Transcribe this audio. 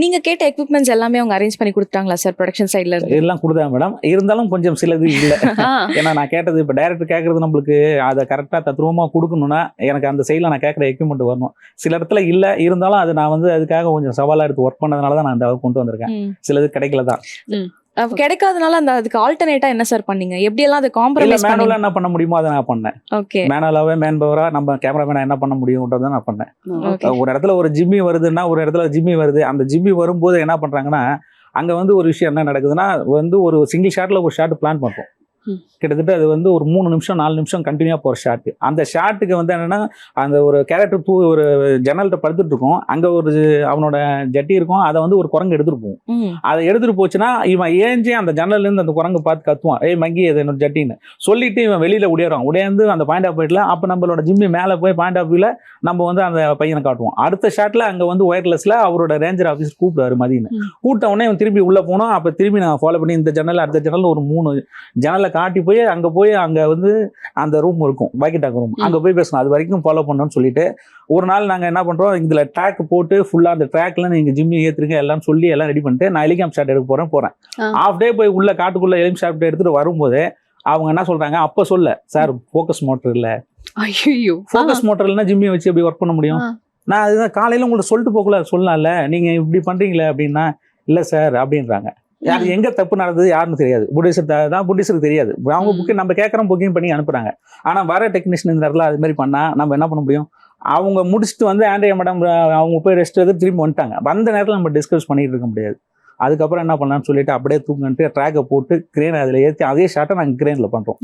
நீங்க கேட்ட எக்யூப்மெண்ட்ஸ் எல்லாமே அவங்க அரேஞ்ச் பண்ணி கொடுத்தாங்களா சார் ப்ரொடக்ஷன் சைட்ல இருந்து? எல்லாம் கொடுத்தாங்க மேடம். இருந்தாலும் கொஞ்சம் சிலது இல்லை. ஏன்னா நான் கேட்டது இப்போ டைரக்டர் கேட்கறது நம்மளுக்கு அதை கரெக்டாக தத்ரூபமா கொடுக்கணும்னா எனக்கு அந்த சைடில் நான் கேட்குற எக்யூப்மெண்ட் வரணும். சில இடத்துல இல்லை, இருந்தாலும் அது நான் வந்து அதுக்காக கொஞ்சம் சவாலாக எடுத்து ஒர்க் பண்ணதுனால தான் நான் அந்த கொண்டு வந்திருக்கேன். சிலது கிடைக்கல தான். கிடைக்காதனால அந்த அதுக்கு ஆல்டர்னேட்டா என்ன சார் பண்ணீங்க? எப்படி எல்லாம் அது காம்ப்ரமைஸ் பண்ணி மேனுவலா என்ன பண்ண முடியுமோ அதை நான் பண்ணேன். ஓகே. மேனுவலாவே மேன் பவரா நம்ம கேமராமேனா என்ன பண்ண முடியும்ன்றதை நான் பண்ணேன். ஒரு இடத்துல ஒரு ஜிம்மி வருதுன்னா, ஒரு இடத்துல ஜிம்மி வருது. அந்த ஜிம்மி வரும்போது என்ன பண்றாங்கன்னா, அங்க வந்து ஒரு விஷயம் என்ன நடக்குதுன்னா, வந்து ஒரு சிங்கிள் ஷாட்ல ஒரு ஷாட் பிளான் பண்றோம். கிட்டத்தட்ட அது வந்து ஒரு 3 நிமிஷம் 4 நிமிஷம் கண்டினியூவா போற ஷாட். அந்த ஷாட்டுக்கு வந்து என்னன்னா, அந்த ஒரு கேரக்டர் ஒரு ஜன்னல்கிட்ட படுத்துட்டு இருக்கும். அங்க ஒரு அவனோட ஜட்டி இருக்கும். அதை வந்து ஒரு குரங்கு எடுத்துட்டு போகும். அதை எடுத்துட்டு போச்சுன்னா இவன் ஏஞ்சி அந்த ஜன்னல்ல இருந்து அந்த குரங்கு பார்த்து கத்துவான், ஏய் மங்கி அது என்னோட ஜட்டின்னு சொல்லிட்டு இவன் வெளியில உடையாடுவான். உடையாந்து அந்த பாயிண்ட் ஆஃப் போயிட்ல அப்ப நம்மளோட ஜிம்மி மேல போய் பாயிண்ட் ஆஃப் வியூல நம்ம வந்து அந்த பையனை காட்டுவோம். அடுத்த ஷாட்ல அங்க வந்து ஒயர்லெஸ்ல அவரோட ரேஞ்சர் ஆஃபீஸ் கூப்பிடுவாரு மதியன்னு. கூப்பிட்ட உடனே இவன் திரும்பி உள்ள போனோம். அப்ப திரும்பி நான் ஃபாலோ பண்ணி இந்த ஜன்னல் அடுத்த ஜன்னல் ஒரு 3 ஜன்னலை காட்டி போய் அங்க வந்து அந்த ரூம் இருக்கும், பாக்கி டாக் ரூம். அங்க போய் பேசணும். அது வரைக்கும் ஃபாலோ பண்ணணும்னு சொல்லிட்டு ஒரு நாள் நாங்க என்ன பண்றோம், இதுல ட்ராக் போட்டு ஃபுல்லா அந்த ட்ராக்ல நீங்க ஜிம்மி ஏத்துருங்க எல்லாம் சொல்லி எல்லாம் ரெடி பண்ணிட்டு நான் ஹெலிகாப்டர் ஷாட் எடுக்க போறேன். ஹாஃப் டே போய் உள்ள காட்டுக்குள்ள ஹெலிகாப்டர் ஷாட் எடுத்துட்டு வரும்போது அவங்க என்ன சொல்றாங்க, அப்ப சொல்ல சார் ஃபோக்கஸ் மோட்டர் இல்ல. ஐயோ, ஃபோக்கஸ் மோட்டர் இல்லைன்னா ஜிம்மியை வச்சு எப்படி ஒர்க் பண்ண முடியும்? நான் அதுதான் காலையில உங்கள்ட்ட சொல்லிட்டு போகல, சொல்லலாம்ல, நீங்க இப்படி பண்றீங்களே அப்படின்னா இல்ல சார் அப்படின்றாங்க. அது எங்க தப்பு நடந்தது யாருன்னு தெரியாது. ப்ரொடியூசருக்கு தெரியாது. அவங்க புக்கிங் நம்ம கேட்கறோம், புக்கிங் பண்ணி அனுப்புறாங்க. ஆனா வர டெக்னீஷியன் இந்த இடத்துல அது மாதிரி பண்ணா நம்ம என்ன பண்ண முடியும்? அவங்க முடிச்சுட்டு வந்து ஆண்ட்ரியா மேடம் அவங்க போய் ரெஸ்ட் எடுத்து திரும்பி வந்துட்டாங்க. வந்த நேரத்தில் நம்ம டிஸ்கஸ் பண்ணிட்டு இருக்க முடியாது. அதுக்கப்புறம் என்ன பண்ணலாம்னு சொல்லிட்டு அப்படியே தூங்கிட்டு ட்ராக்கை போட்டு கிரேன் அதில் ஏற்றி அதே ஷாட்டை நாங்கள் கிரேனில் பண்ணுறோம்.